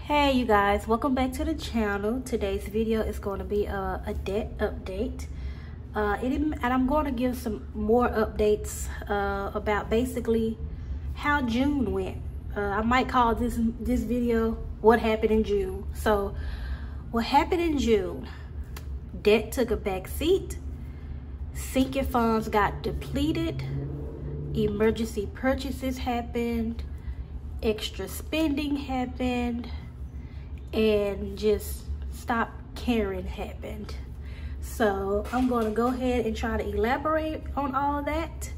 Hey you guys, welcome back to the channel. Today's video is going to be a debt update and I'm going to give some more updates about basically how June went. I might call this video what happened in June. So what happened in June: debt took a back seat, sinking funds got depleted, emergency purchases happened, extra spending happened, and just stop caring happened. So I'm going to go ahead and try to elaborate on all that.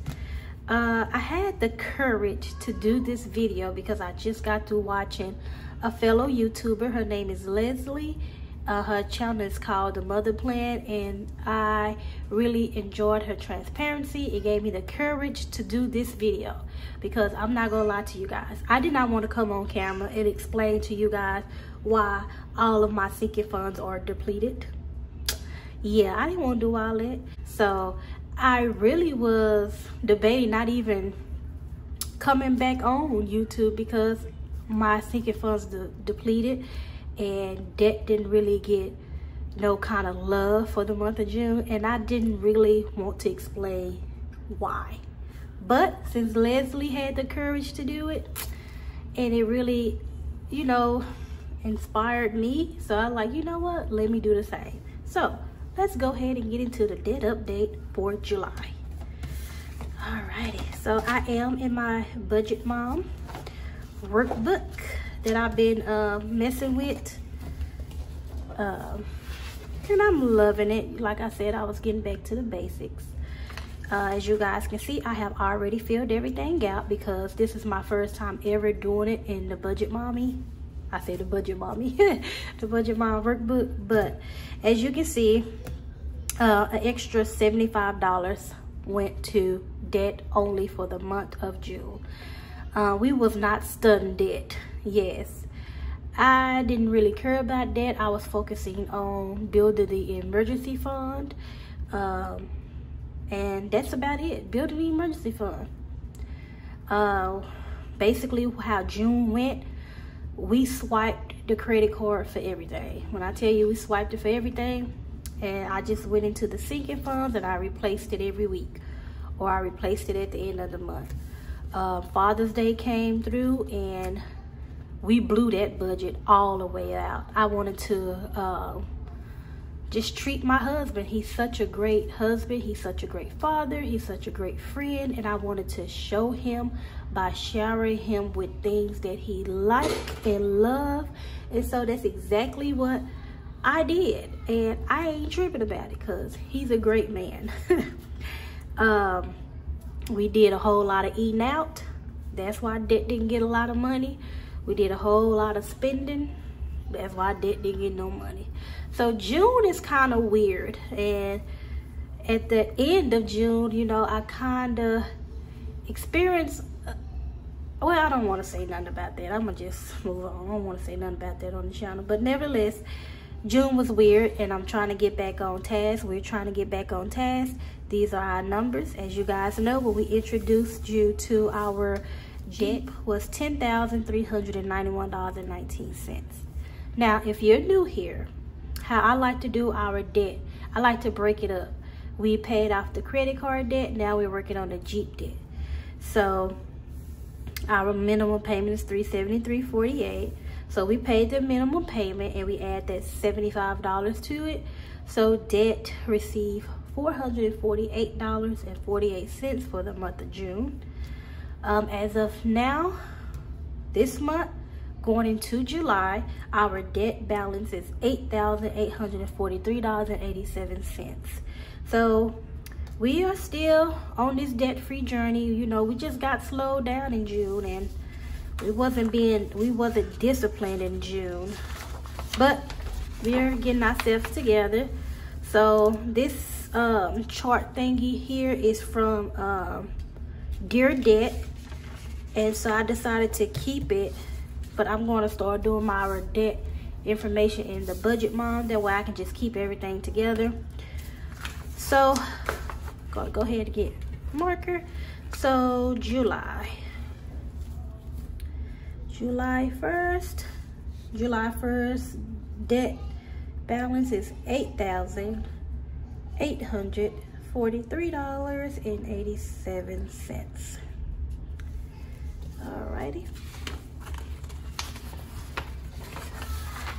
I had the courage to do this video because I just got through watching a fellow YouTuber. Her name is Leslie. Her channel is called The Mother Plan, and I really enjoyed her transparency. It gave me the courage to do this video because I'm not gonna lie to you guys, I did not want to come on camera and explain to you guys why all of my sinking funds are depleted. Yeah, I didn't want to do all that. So I really was debating not even coming back on YouTube because my sinking funds depleted and debt didn't really get no kind of love for the month of June, and I didn't really want to explain why. But since Leslie had the courage to do it, and it really, you know, inspired me, so I was like, you know what, let me do the same. So let's go ahead and get into the debt update for July. Alrighty, so I am in my Budget Mom workbook that I've been messing with, and I'm loving it. Like I said, I was getting back to the basics. As you guys can see, I have already filled everything out because this is my first time ever doing it in the Budget Mommy. I say the Budget Mommy, the Budget Mom workbook. But as you can see, an extra $75 went to debt only for the month of June. We was not studying debt. Yes, I didn't really care about that. I was focusing on building the emergency fund, and that's about it. Building the emergency fund. Basically how June went, we swiped the credit card for everything. When I tell you we swiped it for everything, and I just went into the sinking funds and I replaced it every week, or I replaced it at the end of the month. Father's Day came through and we blew that budget all the way out. I wanted to just treat my husband. He's such a great husband. He's such a great father. He's such a great friend. And I wanted to show him by showering him with things that he liked and loved. And so that's exactly what I did. And I ain't tripping about it because he's a great man. We did a whole lot of eating out. That's why debt didn't get a lot of money. We did a whole lot of spending. That's why debt didn't get no money. So June is kind of weird. And at the end of June, you know, I kind of experienced, well, I don't want to say nothing about that. I'm going to just move on. I don't want to say nothing about that on the channel. But nevertheless, June was weird, and I'm trying to get back on task. We're trying to get back on task. These are our numbers. As you guys know, when we introduced you to our debt was $10,391.19. Now, if you're new here, how I like to do our debt, I like to break it up. We paid off the credit card debt. Now we're working on the Jeep debt. So our minimum payment is $373.48. So we paid the minimum payment and we add that $75 to it. So debt received $448.48 for the month of June. As of now, this month, going into July, our debt balance is $8,843.87. So we are still on this debt-free journey. You know, we just got slowed down in June, and we wasn't disciplined in June, but we're getting ourselves together. So this chart thingy here is from Dear Debt, and so I decided to keep it, but I'm going to start doing my debt information in the Budget Mom. That way I can just keep everything together. So gotta go ahead and get marker. So July 1st, July 1st, debt balance is $8,843.87. Alrighty.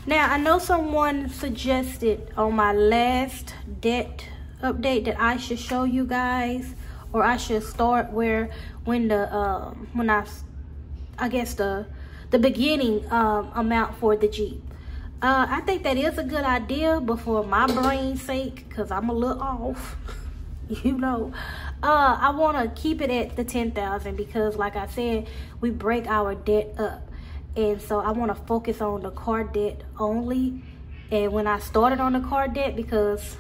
Now, I know someone suggested on my last debt update that I should show you guys, or I should start when I guess the beginning amount for the Jeep. I think that is a good idea, but for my brain's sake, because I'm a little off, you know, I want to keep it at the $10,000 because, like I said, we break our debt up. And so I want to focus on the car debt only. And when I started on the car debt, because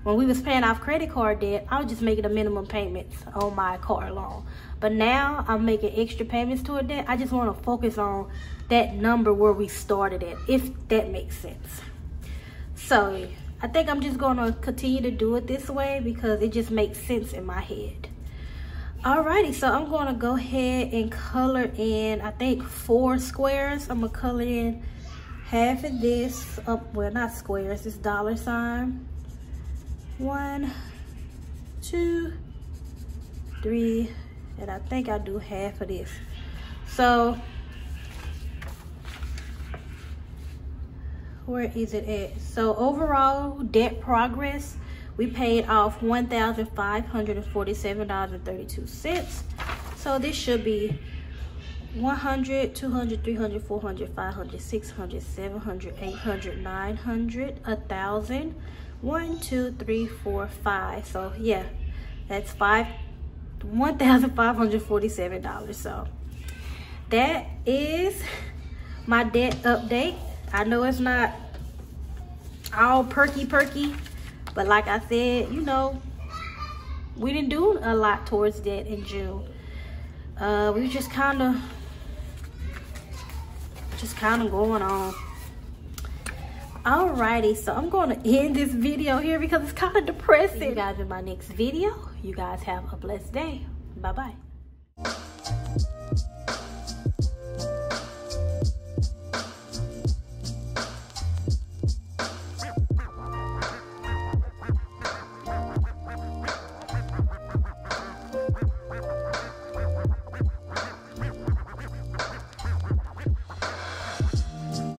when we was paying off credit card debt, I was just making the minimum payments on my car loan. But now I'm making extra payments toward that. I just want to focus on that number where we started at, if that makes sense. So I think I'm just going to continue to do it this way because it just makes sense in my head. Alrighty, so I'm going to go ahead and color in, I think, 4 squares. I'm going to color in half of this, well, not squares, it's dollar sign. 1, 2, 3, and I think I'll do half of this. So, where is it at? So, overall debt progress, we paid off $1,547.32. So this should be 100, 200, 300, 400, 500, 600, 700, 800, 900, 1,000, 1, 2, 3, 4, 5. So yeah, that's $1,547. So that is my debt update. I know it's not all perky, but like I said, you know, we didn't do a lot towards that in June. We just kind of going on. Alrighty, so I'm going to end this video here because it's kind of depressing. See you guys in my next video. You guys have a blessed day. Bye-bye.